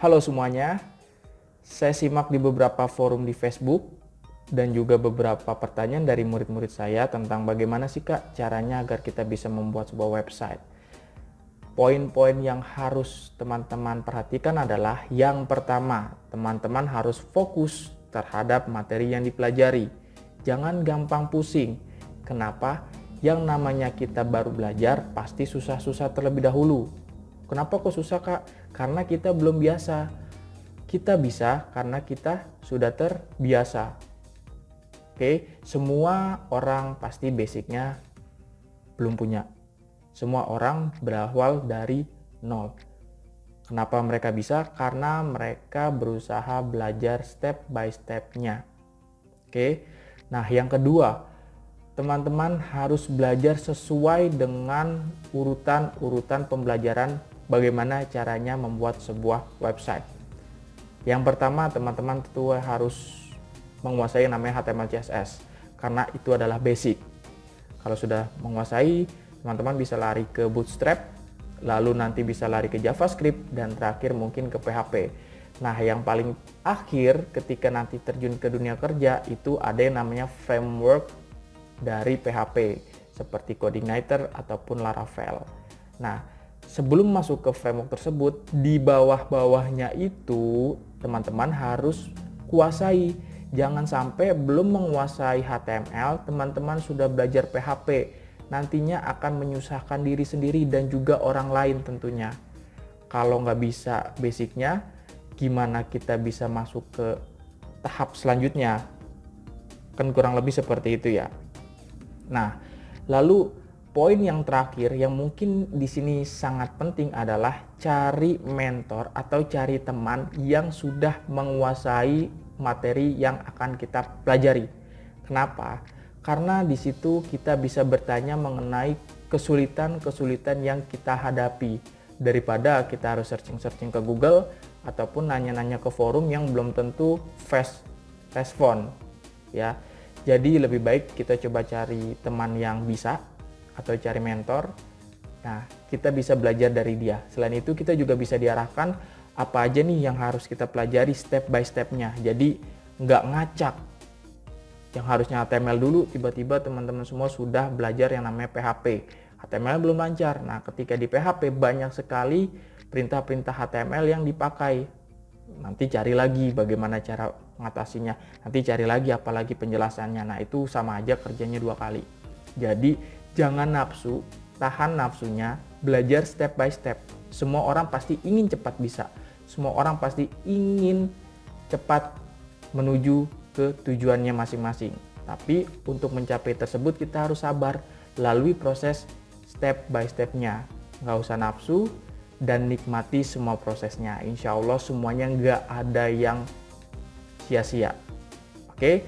Halo semuanya, saya simak di beberapa forum di Facebook dan juga beberapa pertanyaan dari murid-murid saya tentang bagaimana sih Kak caranya agar kita bisa membuat sebuah website. Poin-poin yang harus teman-teman perhatikan adalah yang pertama, teman-teman harus fokus terhadap materi yang dipelajari. Jangan gampang pusing. Kenapa? Yang namanya kita baru belajar pasti susah-susah terlebih dahulu. Kenapa kok susah Kak? Karena kita belum biasa. Kita bisa karena kita sudah terbiasa. Oke, semua orang pasti basicnya belum punya. Semua orang berawal dari nol. Kenapa mereka bisa? Karena mereka berusaha belajar step by step-nya. Oke. Nah, yang kedua, teman-teman harus belajar sesuai dengan urutan-urutan pembelajaran bagaimana caranya membuat sebuah website. Yang pertama, teman-teman tentu harus menguasai yang namanya HTML CSS karena itu adalah basic. Kalau sudah menguasai, teman-teman bisa lari ke Bootstrap, lalu nanti bisa lari ke JavaScript, dan terakhir mungkin ke PHP. Nah, yang paling akhir ketika nanti terjun ke dunia kerja itu ada yang namanya framework dari PHP seperti Codeigniter ataupun Laravel. Nah, sebelum masuk ke framework tersebut, di bawah-bawahnya itu teman-teman harus kuasai. Jangan sampai belum menguasai HTML, teman-teman sudah belajar PHP. Nantinya akan menyusahkan diri sendiri dan juga orang lain tentunya. Kalau nggak bisa basicnya, gimana kita bisa masuk ke tahap selanjutnya? Kan kurang lebih seperti itu ya. Nah, lalu poin yang terakhir yang mungkin di sini sangat penting adalah cari mentor atau cari teman yang sudah menguasai materi yang akan kita pelajari. Kenapa? Karena di situ kita bisa bertanya mengenai kesulitan-kesulitan yang kita hadapi daripada kita harus searching-searching ke Google ataupun nanya-nanya ke forum yang belum tentu fast respon ya. Jadi lebih baik kita coba cari teman yang bisa atau cari mentor. Nah, kita bisa belajar dari dia. Selain itu kita juga bisa diarahkan apa aja nih yang harus kita pelajari step by step-nya. Jadi nggak ngacak. Yang harusnya HTML dulu, tiba-tiba teman-teman semua sudah belajar yang namanya PHP. HTML belum lancar. Nah, ketika di PHP banyak sekali perintah-perintah HTML yang dipakai. Nanti cari lagi bagaimana cara mengatasinya. Nanti cari lagi apalagi penjelasannya. Nah, itu sama aja kerjanya 2 kali. Jadi, jangan nafsu, tahan nafsunya, belajar step by step. Semua orang pasti ingin cepat bisa. Semua orang pasti ingin cepat menuju ke tujuannya masing-masing. Tapi untuk mencapai tersebut kita harus sabar, lalui proses step by step-nya. Nggak usah nafsu dan nikmati semua prosesnya. Insya Allah semuanya nggak ada yang sia-sia. Oke?